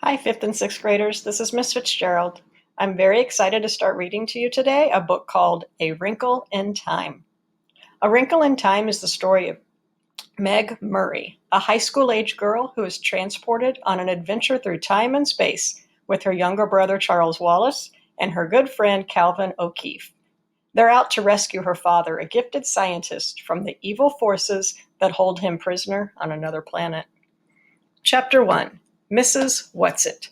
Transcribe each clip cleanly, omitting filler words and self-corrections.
Hi, 5th and 6th graders. This is Miss Fitzgerald. I'm very excited to start reading to you today a book called A Wrinkle in Time. A Wrinkle in Time is the story of Meg Murray, a high school-age girl who is transported on an adventure through time and space with her younger brother Charles Wallace and her good friend Calvin O'Keefe. They're out to rescue her father, a gifted scientist, from the evil forces that hold him prisoner on another planet. Chapter 1. Mrs. Whatsit.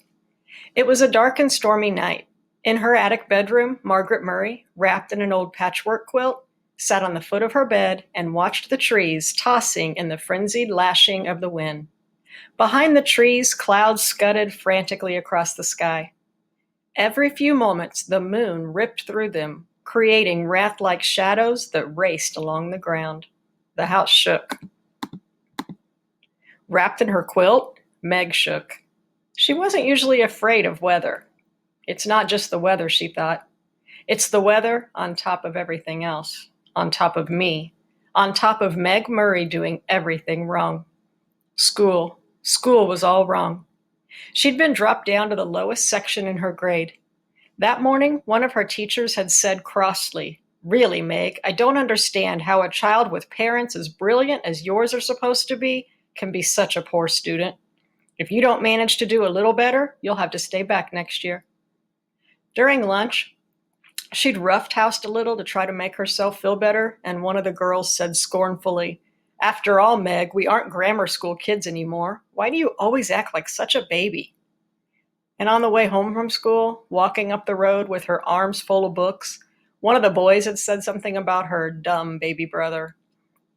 It was a dark and stormy night. In her attic bedroom, Margaret Murray, wrapped in an old patchwork quilt, sat on the foot of her bed and watched the trees tossing in the frenzied lashing of the wind. Behind the trees, clouds scudded frantically across the sky. Every few moments, the moon ripped through them, creating wrath-like shadows that raced along the ground. The house shook. Wrapped in her quilt, Meg shook. She wasn't usually afraid of weather. It's not just the weather, she thought. It's the weather on top of everything else, on top of me, on top of Meg Murray doing everything wrong. School was all wrong. She'd been dropped down to the lowest section in her grade. That morning, one of her teachers had said crossly, "Really, Meg, I don't understand how a child with parents as brilliant as yours are supposed to be can be such a poor student. If you don't manage to do a little better, you'll have to stay back next year." During lunch, she'd rough-housed a little to try to make herself feel better, and one of the girls said scornfully, "After all, Meg, we aren't grammar school kids anymore. Why do you always act like such a baby?" And on the way home from school, walking up the road with her arms full of books, one of the boys had said something about her dumb baby brother.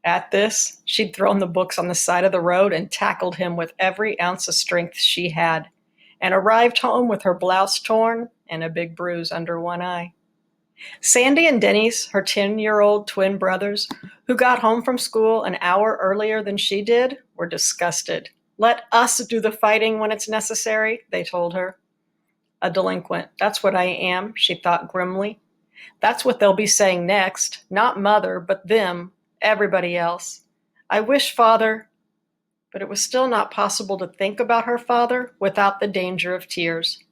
At this, she'd thrown the books on the side of the road and tackled him with every ounce of strength she had, and arrived home with her blouse torn and a big bruise under one eye. Sandy and Denis, her 10-year-old twin brothers, who got home from school an hour earlier than she did, were disgusted. "Let us do the fighting when it's necessary," they told her. A delinquent, that's what I am, she thought grimly. That's what they'll be saying next, not mother, but them, everybody else. I wish father, but it was still not possible to think about her father without the danger of tears.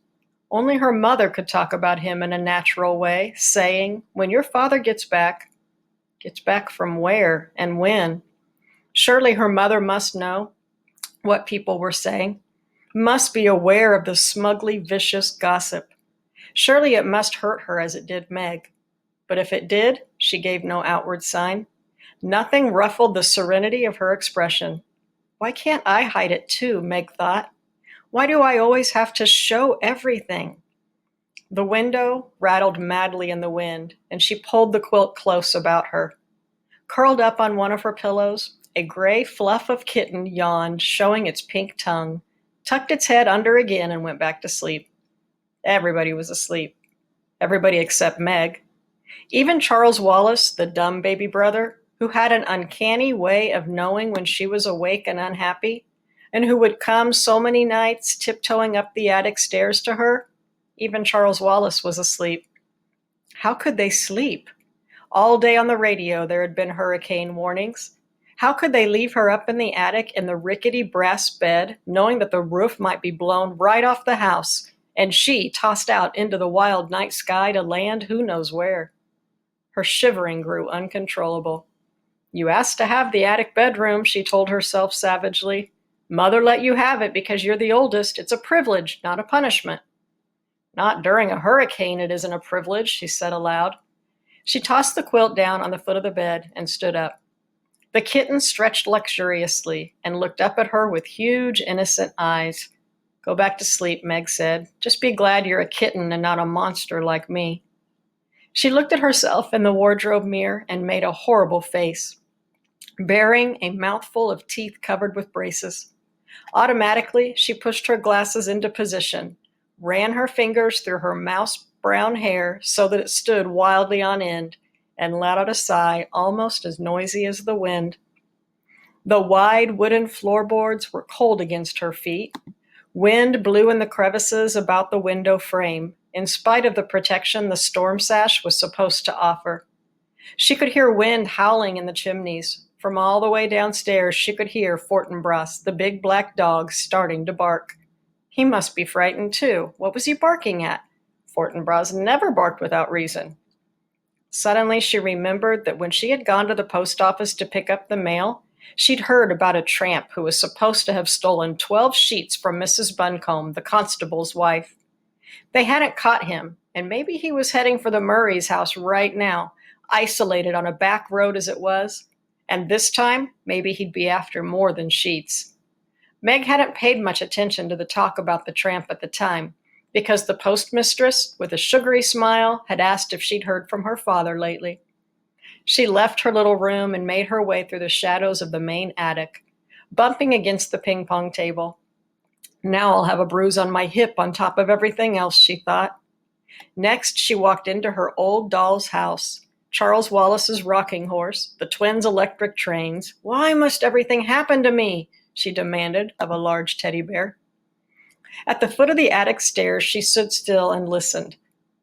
Only her mother could talk about him in a natural way, saying, "When your father gets back from where and when?" Surely her mother must know what people were saying, must be aware of the smugly vicious gossip. Surely it must hurt her as it did Meg. But if it did, she gave no outward sign. Nothing ruffled the serenity of her expression. Why can't I hide it too, Meg thought. Why do I always have to show everything? The window rattled madly in the wind, and she pulled the quilt close about her. Curled up on one of her pillows, a gray fluff of kitten yawned, showing its pink tongue, tucked its head under again, and went back to sleep. Everybody was asleep. Everybody except Meg. Even Charles Wallace, the dumb baby brother, who had an uncanny way of knowing when she was awake and unhappy, and who would come so many nights tiptoeing up the attic stairs to her, even Charles Wallace was asleep. How could they sleep? All day on the radio there had been hurricane warnings. How could they leave her up in the attic in the rickety brass bed, knowing that the roof might be blown right off the house, and she tossed out into the wild night sky to land who knows where? Her shivering grew uncontrollable. "You asked to have the attic bedroom," she told herself savagely. "Mother let you have it because you're the oldest. It's a privilege, not a punishment." "Not during a hurricane it isn't a privilege," she said aloud. She tossed the quilt down on the foot of the bed and stood up. The kitten stretched luxuriously and looked up at her with huge, innocent eyes. "Go back to sleep," Meg said. "Just be glad you're a kitten and not a monster like me." She looked at herself in the wardrobe mirror and made a horrible face, bearing a mouthful of teeth covered with braces. Automatically, she pushed her glasses into position, ran her fingers through her mouse-brown hair so that it stood wildly on end, and let out a sigh almost as noisy as the wind. The wide wooden floorboards were cold against her feet. Wind blew in the crevices about the window frame, in spite of the protection the storm sash was supposed to offer. She could hear wind howling in the chimneys. From all the way downstairs, she could hear Fortinbras, the big black dog, starting to bark. He must be frightened too. What was he barking at? Fortinbras never barked without reason. Suddenly she remembered that when she had gone to the post office to pick up the mail, she'd heard about a tramp who was supposed to have stolen 12 sheets from Mrs. Buncombe, the constable's wife. They hadn't caught him, and maybe he was heading for the Murray's house right now, isolated on a back road as it was. And this time, maybe he'd be after more than sheets. Meg hadn't paid much attention to the talk about the tramp at the time, because the postmistress, with a sugary smile, had asked if she'd heard from her father lately. She left her little room and made her way through the shadows of the main attic, bumping against the ping-pong table. Now I'll have a bruise on my hip on top of everything else, she thought. Next, she walked into her old doll's house, Charles Wallace's rocking horse, the twins' electric trains. Why must everything happen to me? She demanded of a large teddy bear. At the foot of the attic stairs, she stood still and listened.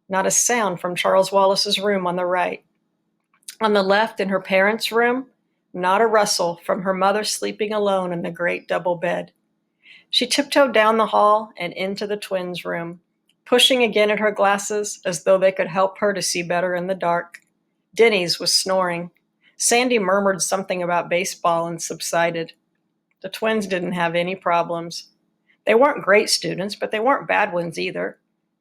Not a sound from Charles Wallace's room on the right. On the left, in her parents' room, not a rustle from her mother sleeping alone in the great double bed. She tiptoed down the hall and into the twins' room, pushing again at her glasses as though they could help her to see better in the dark. Denis was snoring. Sandy murmured something about baseball and subsided. The twins didn't have any problems. They weren't great students, but they weren't bad ones either.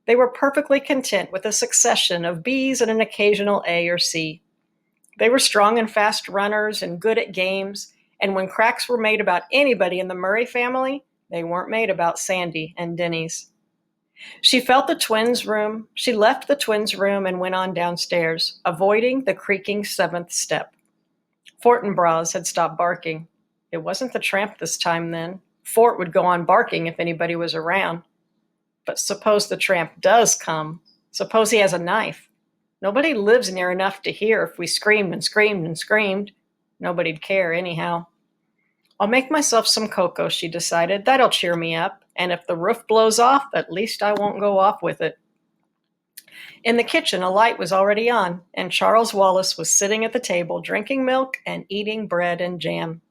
They were perfectly content with a succession of B's and an occasional A or C. They were strong and fast runners and good at games, and when cracks were made about anybody in the Murray family, they weren't made about Sandy and Denis. She left the twins' room and went on downstairs, avoiding the creaking 7th step. Fortinbras had stopped barking. It wasn't the tramp this time then. Fort would go on barking if anybody was around. But suppose the tramp does come. Suppose he has a knife. Nobody lives near enough to hear if we screamed and screamed and screamed. Nobody'd care anyhow. I'll make myself some cocoa, she decided. That'll cheer me up. And if the roof blows off, at least I won't go off with it. In the kitchen, a light was already on, and Charles Wallace was sitting at the table drinking milk and eating bread and jam.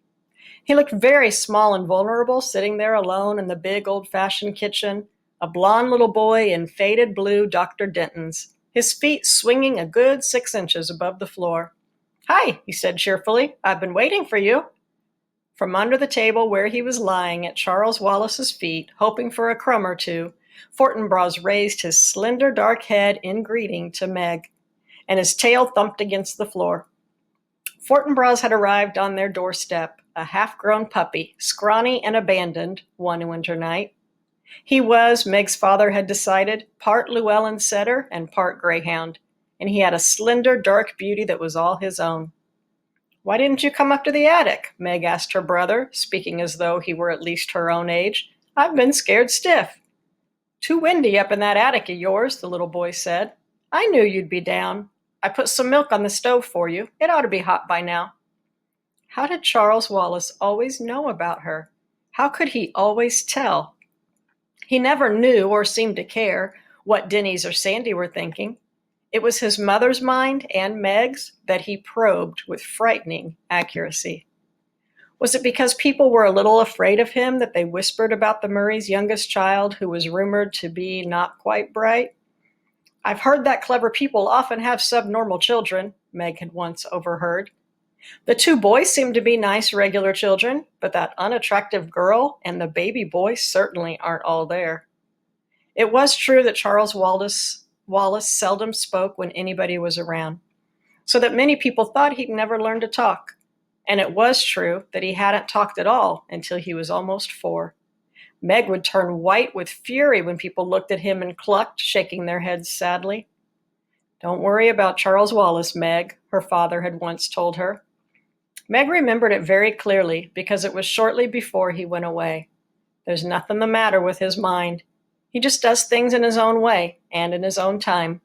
He looked very small and vulnerable, sitting there alone in the big old-fashioned kitchen, a blond little boy in faded blue Dr. Denton's, his feet swinging a good 6 inches above the floor. "Hi," he said cheerfully. "I've been waiting for you." From under the table where he was lying at Charles Wallace's feet, hoping for a crumb or two, Fortinbras raised his slender dark head in greeting to Meg, and his tail thumped against the floor. Fortinbras had arrived on their doorstep, a half-grown puppy, scrawny and abandoned, one winter night. He was, Meg's father had decided, part Llewellyn setter and part greyhound, and he had a slender, dark beauty that was all his own. "Why didn't you come up to the attic?" Meg asked her brother, speaking as though he were at least her own age. "I've been scared stiff." "Too windy up in that attic of yours," the little boy said. "I knew you'd be down. I put some milk on the stove for you. It ought to be hot by now." How did Charles Wallace always know about her? How could he always tell? He never knew or seemed to care what Denis or Sandy were thinking. It was his mother's mind and Meg's that he probed with frightening accuracy. Was it because people were a little afraid of him that they whispered about the Murray's youngest child, who was rumored to be not quite bright? "I've heard that clever people often have subnormal children," Meg had once overheard. "The 2 boys seem to be nice, regular children, but that unattractive girl and the baby boy certainly aren't all there." It was true that Charles Wallace seldom spoke when anybody was around, so that many people thought he'd never learn to talk. And it was true that he hadn't talked at all until he was almost 4. Meg would turn white with fury when people looked at him and clucked, shaking their heads sadly. "Don't worry about Charles Wallace, Meg," her father had once told her. Meg remembered it very clearly because it was shortly before he went away. "There's nothing the matter with his mind. He just does things in his own way and in his own time."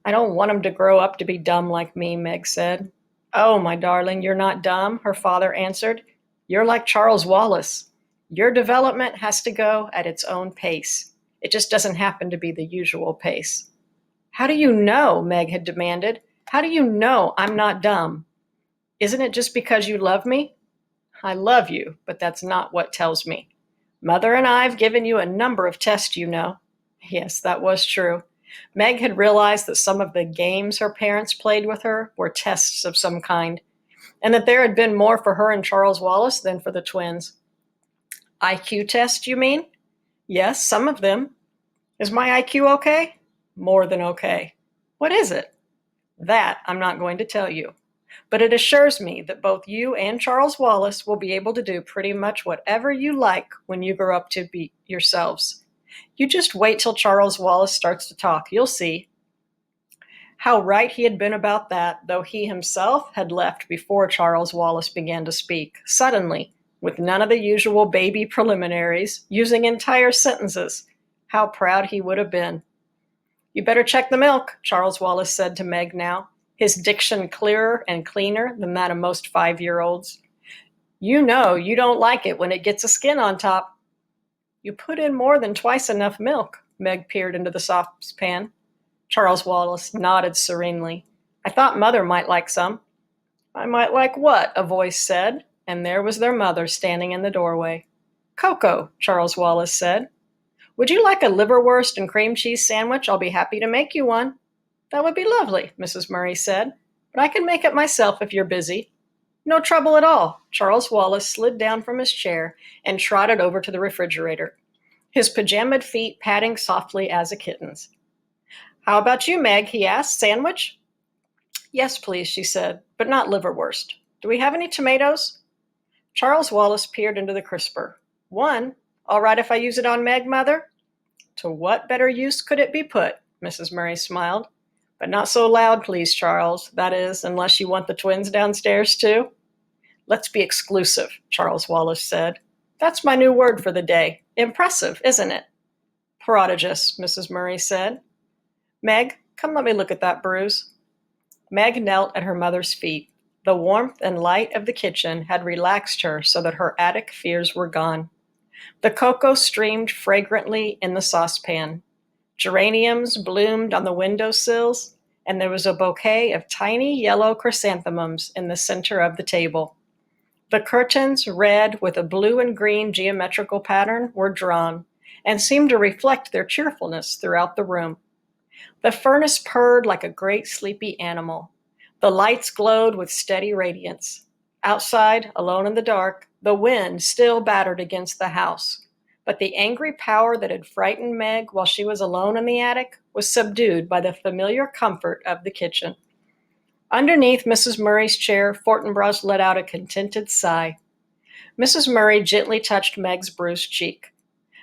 "I don't want him to grow up to be dumb like me," Meg said. "Oh, my darling, you're not dumb," her father answered. "You're like Charles Wallace. Your development has to go at its own pace. It just doesn't happen to be the usual pace." "How do you know?" Meg had demanded. "How do you know I'm not dumb? Isn't it just because you love me?" "I love you, but that's not what tells me. Mother and I have given you a number of tests, you know. Yes, that was true. Meg had realized that some of the games her parents played with her were tests of some kind, and that there had been more for her and Charles Wallace than for the twins. IQ test, you mean? Yes, some of them. Is my IQ okay? More than okay. What is it? That I'm not going to tell you. But it assures me that both you and Charles Wallace will be able to do pretty much whatever you like when you grow up to be yourselves. You just wait till Charles Wallace starts to talk. You'll see. How right he had been about that, though he himself had left before Charles Wallace began to speak, suddenly, with none of the usual baby preliminaries, using entire sentences. How proud he would have been. You better check the milk, Charles Wallace said to Meg now, his diction clearer and cleaner than that of most 5-year-olds. You know you don't like it when it gets a skin on top. You put in more than twice enough milk. Meg peered into the saucepan. Charles Wallace nodded serenely. I thought Mother might like some. I might like what? A voice said, and there was their mother standing in the doorway. Cocoa, Charles Wallace said. Would you like a liverwurst and cream cheese sandwich? I'll be happy to make you one. That would be lovely, Mrs. Murray said, but I can make it myself if you're busy. No trouble at all. Charles Wallace slid down from his chair and trotted over to the refrigerator, his pajamaed feet padding softly as a kitten's. How about you, Meg? He asked. Sandwich? Yes, please, she said, but not liverwurst. Do we have any tomatoes? Charles Wallace peered into the crisper. One? All right if I use it on Meg, Mother? To what better use could it be put? Mrs. Murray smiled. But not so loud, please, Charles. That is, unless you want the twins downstairs, too. Let's be exclusive, Charles Wallace said. That's my new word for the day. Impressive, isn't it? Prodigious, Mrs. Murray said. Meg, come let me look at that bruise. Meg knelt at her mother's feet. The warmth and light of the kitchen had relaxed her so that her attic fears were gone. The cocoa streamed fragrantly in the saucepan. Geraniums bloomed on the windowsills, and there was a bouquet of tiny yellow chrysanthemums in the center of the table. The curtains, red with a blue and green geometrical pattern, were drawn and seemed to reflect their cheerfulness throughout the room. The furnace purred like a great sleepy animal. The lights glowed with steady radiance. Outside, alone in the dark, the wind still battered against the house, but the angry power that had frightened Meg while she was alone in the attic was subdued by the familiar comfort of the kitchen. Underneath Mrs. Murray's chair, Fortinbras let out a contented sigh. Mrs. Murray gently touched Meg's bruised cheek.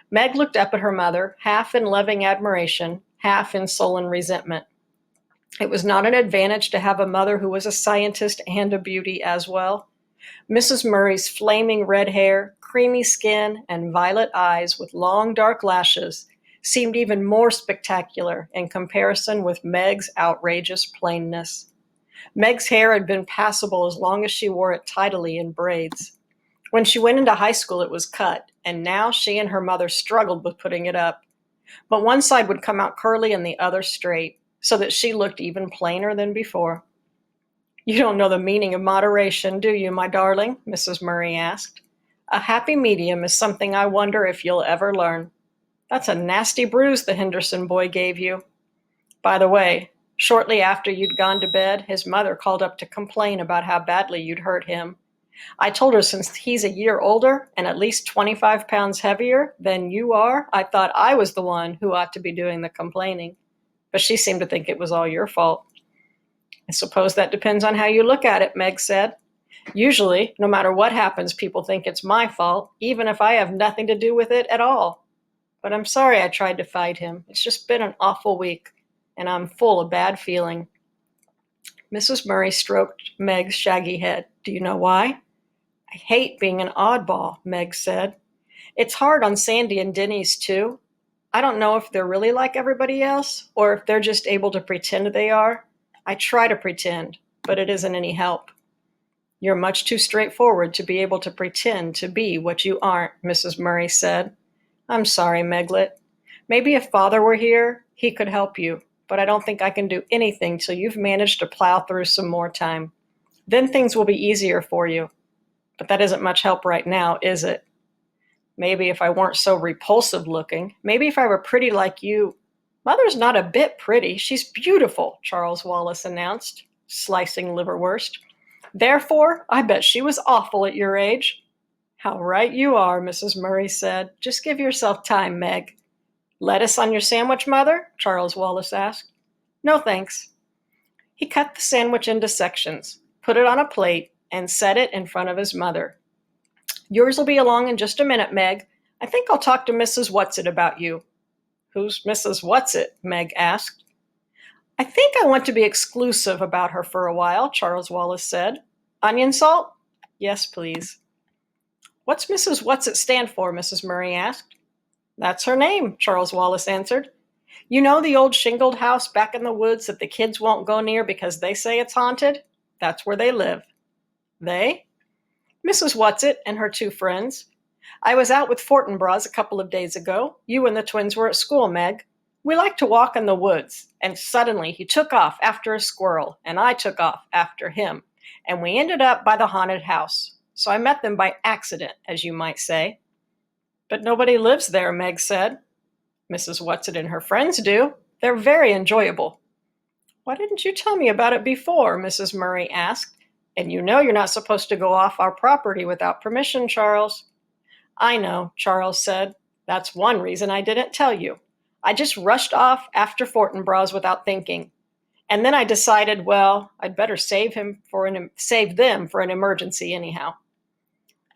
Meg looked up at her mother, half in loving admiration, half in sullen resentment. It was not an advantage to have a mother who was a scientist and a beauty as well. Mrs. Murray's flaming red hair, creamy skin, and violet eyes with long dark lashes seemed even more spectacular in comparison with Meg's outrageous plainness. Meg's hair had been passable as long as she wore it tidily in braids. When she went into high school, it was cut, and now she and her mother struggled with putting it up. But one side would come out curly and the other straight, so that she looked even plainer than before. You don't know the meaning of moderation, do you, my darling? Mrs. Murray asked. A happy medium is something I wonder if you'll ever learn. That's a nasty bruise the Henderson boy gave you. By the way, shortly after you'd gone to bed, his mother called up to complain about how badly you'd hurt him. I told her since he's a year older and at least 25 pounds heavier than you are, I thought I was the one who ought to be doing the complaining. But she seemed to think it was all your fault. I suppose that depends on how you look at it, Meg said. Usually, no matter what happens, people think it's my fault, even if I have nothing to do with it at all. But I'm sorry I tried to fight him. It's just been an awful week, and I'm full of bad feeling. Mrs. Murray stroked Meg's shaggy head. Do you know why? I hate being an oddball, Meg said. It's hard on Sandy and Denis, too. I don't know if they're really like everybody else, or if they're just able to pretend they are. I try to pretend, but it isn't any help. You're much too straightforward to be able to pretend to be what you aren't, Mrs. Murray said. I'm sorry, Meglet. Maybe if Father were here, he could help you, but I don't think I can do anything till you've managed to plow through some more time. Then things will be easier for you. But that isn't much help right now, is it? Maybe if I weren't so repulsive looking. Maybe if I were pretty like you. Mother's not a bit pretty. She's beautiful, Charles Wallace announced, slicing liverwurst. Therefore, I bet she was awful at your age. How right you are, Mrs. Murray said. Just give yourself time, Meg. Lettuce on your sandwich, Mother? Charles Wallace asked. No, thanks. He cut the sandwich into sections, put it on a plate, and set it in front of his mother. Yours will be along in just a minute, Meg. I think I'll talk to Mrs. Whatsit about you. Who's Mrs. Whatsit? Meg asked. I think I want to be exclusive about her for a while, Charles Wallace said. Onion salt? Yes, please. What's Mrs. Whatsit stand for? Mrs. Murray asked. That's her name, Charles Wallace answered. You know the old shingled house back in the woods that the kids won't go near because they say it's haunted? That's where they live. They? Mrs. Whatsit and her two friends. I was out with Fortinbras a couple of days ago. You and the twins were at school, Meg. We like to walk in the woods, and suddenly he took off after a squirrel, and I took off after him, and we ended up by the haunted house. So I met them by accident, as you might say. But nobody lives there, Meg said. Mrs. Whatsit and her friends do. They're very enjoyable. Why didn't you tell me about it before? Mrs. Murray asked. And you know you're not supposed to go off our property without permission, Charles. I know, Charles said. That's one reason I didn't tell you. I just rushed off after Fortinbras without thinking. And then I decided, well, I'd better save them for an emergency anyhow.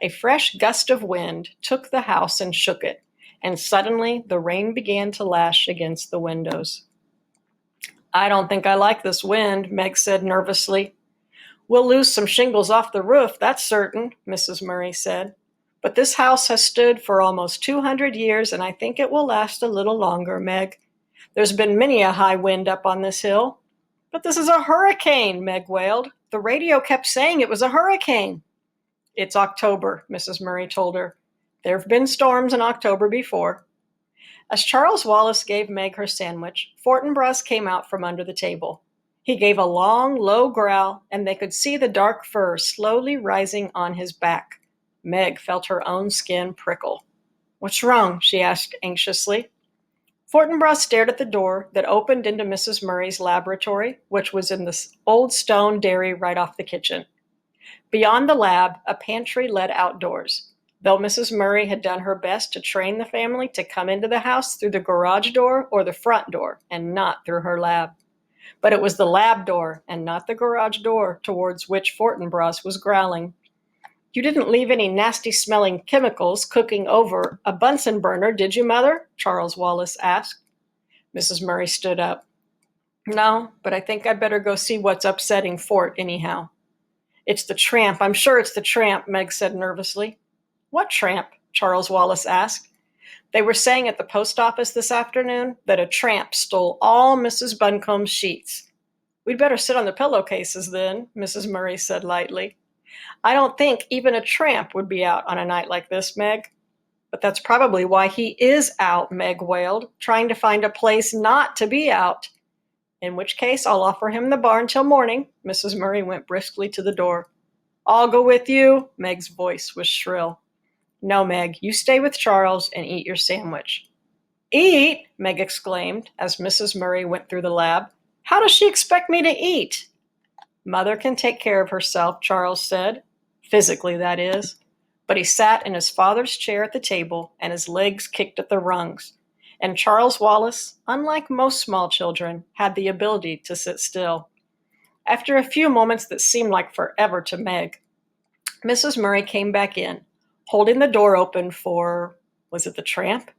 A fresh gust of wind took the house and shook it, and suddenly the rain began to lash against the windows. I don't think I like this wind, Meg said nervously. We'll lose some shingles off the roof, that's certain, Mrs. Murray said. But this house has stood for almost 200 years, and I think it will last a little longer, Meg. There's been many a high wind up on this hill. But this is a hurricane, Meg wailed. The radio kept saying it was a hurricane. It's October, Mrs. Murray told her. There have been storms in October before. As Charles Wallace gave Meg her sandwich, Fortinbras came out from under the table. He gave a long, low growl, and they could see the dark fur slowly rising on his back. Meg felt her own skin prickle. What's wrong? She asked anxiously. Fortinbras stared at the door that opened into Mrs. Murray's laboratory, which was in the old stone dairy right off the kitchen. Beyond the lab, a pantry led outdoors, though Mrs. Murray had done her best to train the family to come into the house through the garage door or the front door and not through her lab. But it was the lab door and not the garage door towards which Fortinbras was growling. You didn't leave any nasty-smelling chemicals cooking over a Bunsen burner, did you, Mother? Charles Wallace asked. Mrs. Murray stood up. No, but I think I'd better go see what's upsetting Fort anyhow. It's the tramp. I'm sure it's the tramp, Meg said nervously. What tramp? Charles Wallace asked. They were saying at the post office this afternoon that a tramp stole all Mrs. Buncombe's sheets. We'd better sit on the pillowcases then, Mrs. Murray said lightly. I don't think even a tramp would be out on a night like this, Meg. But that's probably why he is out, Meg wailed, trying to find a place not to be out. In which case, I'll offer him the barn till morning. Mrs. Murray went briskly to the door. I'll go with you. Meg's voice was shrill. No, Meg, you stay with Charles and eat your sandwich. Eat? Meg exclaimed as Mrs. Murray went through the lab. How does she expect me to eat? Mother can take care of herself, Charles said. Physically, that is. But he sat in his father's chair at the table and his legs kicked at the rungs. And Charles Wallace, unlike most small children, had the ability to sit still. After a few moments that seemed like forever to Meg, Mrs. Murray came back in, holding the door open for, was it the tramp?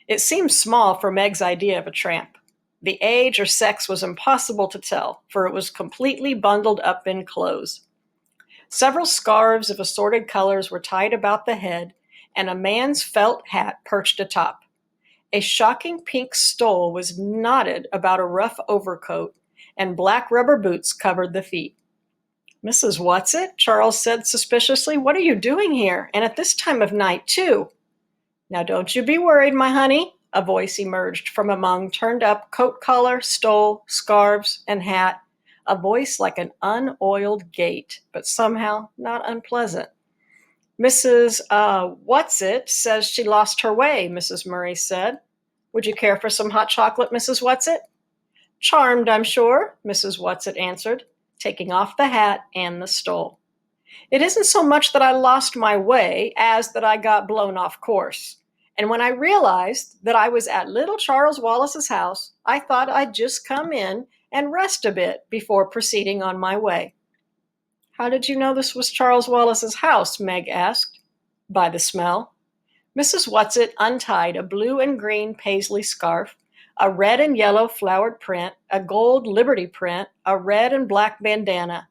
It seemed small for Meg's idea of a tramp. The age or sex was impossible to tell, for it was completely bundled up in clothes. Several scarves of assorted colors were tied about the head, and a man's felt hat perched atop. A shocking pink stole was knotted about a rough overcoat, and black rubber boots covered the feet. Mrs. Whatsit? Charles said suspiciously. What are you doing here? And at this time of night, too? Now don't you be worried, my honey, a voice emerged from among turned-up coat collar, stole, scarves, and hat, a voice like an unoiled gate, but somehow not unpleasant. Mrs. Whatsit says she lost her way, Mrs. Murray said. Would you care for some hot chocolate, Mrs. Whatsit? Charmed, I'm sure, Mrs. Whatsit answered, taking off the hat and the stole. It isn't so much that I lost my way as that I got blown off course. And when I realized that I was at little Charles Wallace's house, I thought I'd just come in and rest a bit before proceeding on my way. How did you know this was Charles Wallace's house? Meg asked. By the smell. Mrs. Whatsit untied a blue and green paisley scarf, a red and yellow flowered print, a gold Liberty print, a red and black bandana.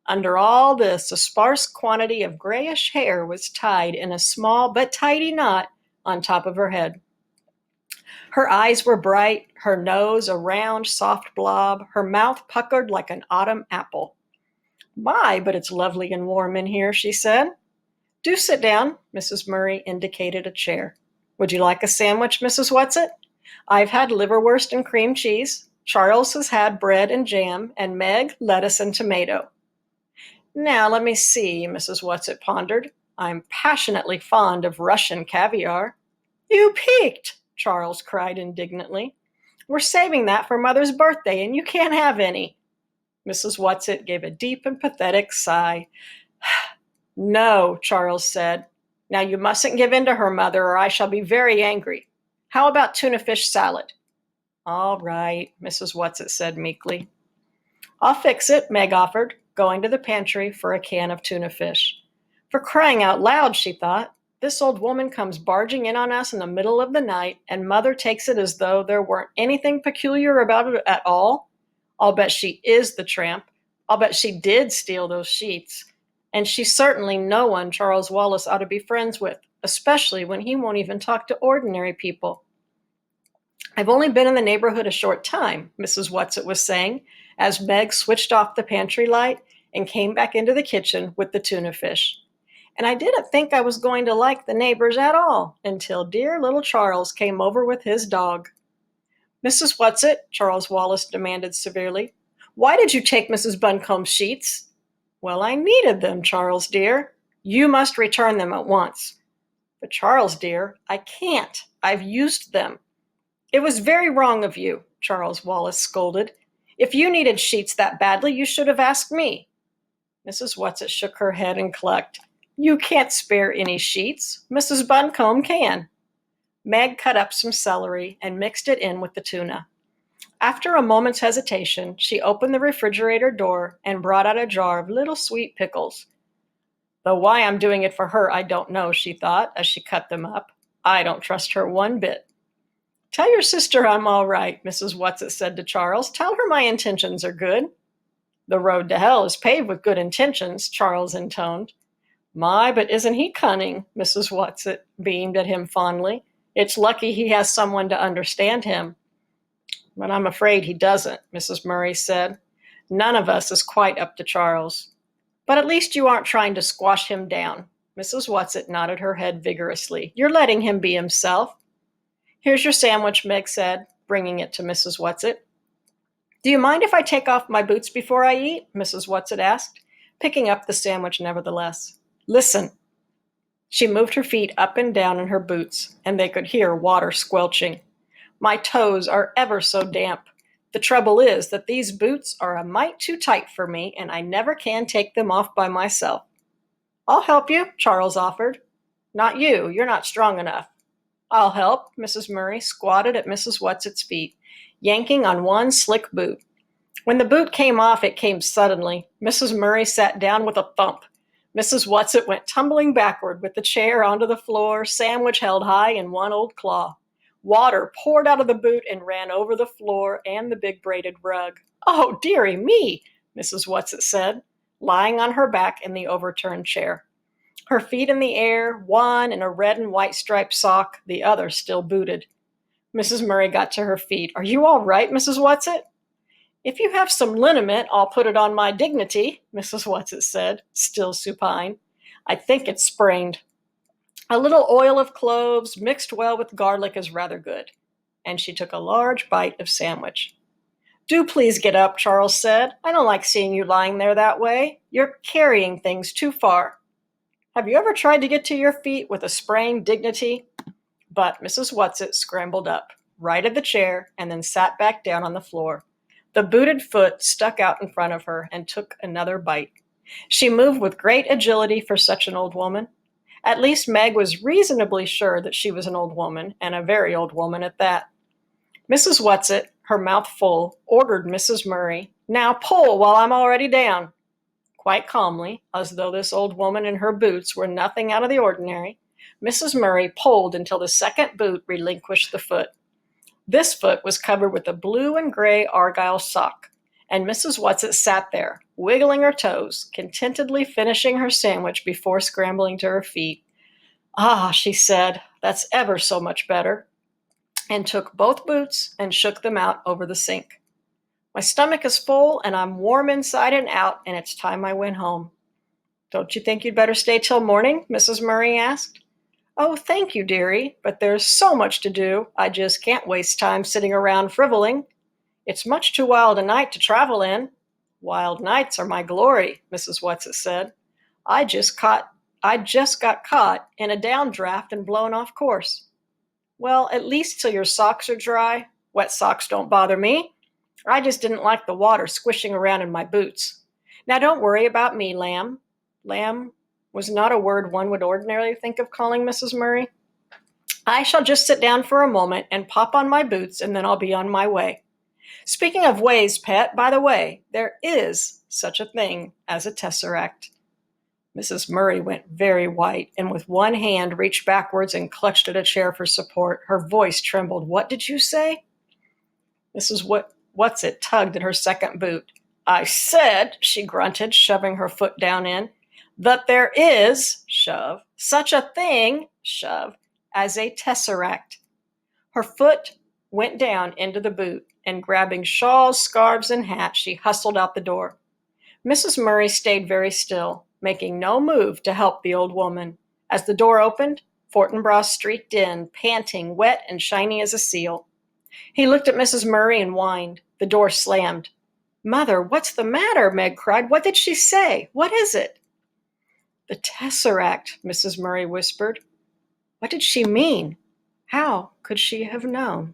Under all this, a sparse quantity of grayish hair was tied in a small but tidy knot on top of her head. Her eyes were bright, her nose a round, soft blob, her mouth puckered like an autumn apple. My, but it's lovely and warm in here, she said. Do sit down, Mrs. Murray indicated a chair. Would you like a sandwich, Mrs. Whatsit? I've had liverwurst and cream cheese. Charles has had bread and jam, and Meg, lettuce and tomato. Now, let me see, Mrs. Whatsit pondered. I'm passionately fond of Russian caviar. You peaked, Charles cried indignantly. We're saving that for Mother's birthday, and you can't have any. Mrs. Whatsit gave a deep and pathetic sigh. No, Charles said. Now you mustn't give in to her, Mother, or I shall be very angry. How about tuna fish salad? All right, Mrs. Whatsit said meekly. I'll fix it, Meg offered, going to the pantry for a can of tuna fish. For crying out loud, she thought, this old woman comes barging in on us in the middle of the night, and Mother takes it as though there weren't anything peculiar about it at all. I'll bet she is the tramp. I'll bet she did steal those sheets. And she's certainly no one Charles Wallace ought to be friends with, especially when he won't even talk to ordinary people. I've only been in the neighborhood a short time, Mrs. Whatsit was saying, as Meg switched off the pantry light and came back into the kitchen with the tuna fish. And I didn't think I was going to like the neighbors at all until dear little Charles came over with his dog. Mrs. Whatsit, Charles Wallace demanded severely, why did you take Mrs. Buncombe's sheets? Well, I needed them, Charles dear. You must return them at once. But Charles dear, I can't. I've used them. It was very wrong of you, Charles Wallace scolded. If you needed sheets that badly, you should have asked me. Mrs. Whatsit shook her head and clucked. You can't spare any sheets. Mrs. Buncombe can. Meg cut up some celery and mixed it in with the tuna. After a moment's hesitation, she opened the refrigerator door and brought out a jar of little sweet pickles. Though why I'm doing it for her, I don't know, she thought as she cut them up. I don't trust her one bit. Tell your sister I'm all right, Mrs. Whatsit said to Charles. Tell her my intentions are good. The road to hell is paved with good intentions, Charles intoned. My, but isn't he cunning? Mrs. Whatsit beamed at him fondly. It's lucky he has someone to understand him. But I'm afraid he doesn't, Mrs. Murray said. None of us is quite up to Charles. But at least you aren't trying to squash him down. Mrs. Whatsit nodded her head vigorously. You're letting him be himself. Here's your sandwich, Meg said, bringing it to Mrs. Whatsit. Do you mind if I take off my boots before I eat? Mrs. Whatsit asked, picking up the sandwich nevertheless. Listen. She moved her feet up and down in her boots, and they could hear water squelching. My toes are ever so damp. The trouble is that these boots are a mite too tight for me, and I never can take them off by myself. I'll help you, Charles offered. Not you, you're not strong enough. I'll help, Mrs. Murray squatted at Mrs. Whatsit's feet, yanking on one slick boot. When the boot came off, it came suddenly. Mrs. Murray sat down with a thump. Mrs. Whatsit went tumbling backward with the chair onto the floor, sandwich held high in one old claw. Water poured out of the boot and ran over the floor and the big braided rug. Oh, dearie me, Mrs. Whatsit said, lying on her back in the overturned chair. Her feet in the air, one in a red and white striped sock, the other still booted. Mrs. Murray got to her feet. Are you all right, Mrs. Whatsit? If you have some liniment, I'll put it on my dignity, Mrs. Whatsit said, still supine. I think it's sprained. A little oil of cloves mixed well with garlic is rather good. And she took a large bite of sandwich. Do please get up, Charles said. I don't like seeing you lying there that way. You're carrying things too far. Have you ever tried to get to your feet with a sprained dignity? But Mrs. Whatsit scrambled up, righted the chair, and then sat back down on the floor. The booted foot stuck out in front of her and took another bite. She moved with great agility for such an old woman. At least Meg was reasonably sure that she was an old woman, and a very old woman at that. Mrs. Whatsit, her mouth full, ordered Mrs. Murray, "Now pull while I'm already down." Quite calmly, as though this old woman and her boots were nothing out of the ordinary, Mrs. Murray pulled until the second boot relinquished the foot. This foot was covered with a blue and gray argyle sock, and Mrs. Whatsit sat there, wiggling her toes, contentedly finishing her sandwich before scrambling to her feet. "Ah," she said, "that's ever so much better," and took both boots and shook them out over the sink. "My stomach is full, and I'm warm inside and out, and it's time I went home." "Don't you think you'd better stay till morning?" Mrs. Murray asked. "Oh, thank you, dearie, but there's so much to do, I just can't waste time sitting around frivoling. It's much too wild a night to travel in." "Wild nights are my glory," Mrs. Whatsit said. I just got caught in a downdraft and blown off course." "Well, at least till your socks are dry. Wet socks don't bother me. I just didn't like the water squishing around in my boots. Now don't worry about me, lamb." Lamb was not a word one would ordinarily think of calling Mrs. Murray. "I shall just sit down for a moment and pop on my boots, and then I'll be on my way. Speaking of ways, pet, by the way, there is such a thing as a tesseract." Mrs. Murray went very white, and with one hand reached backwards and clutched at a chair for support. Her voice trembled. "What did you say?" Mrs. Whatsit tugged at her second boot. "I said," she grunted, shoving her foot down in, "that there is," shove, "such a thing," shove, "as a tesseract." Her foot went down into the boot, and grabbing shawls, scarves, and hats, she hustled out the door. Mrs. Murray stayed very still, making no move to help the old woman. As the door opened, Fortinbras streaked in, panting, wet and shiny as a seal. He looked at Mrs. Murray and whined. The door slammed. "Mother, what's the matter?" Meg cried. "What did she say? What is it?" "The tesseract," Mrs. Murray whispered. What did she mean? How could she have known?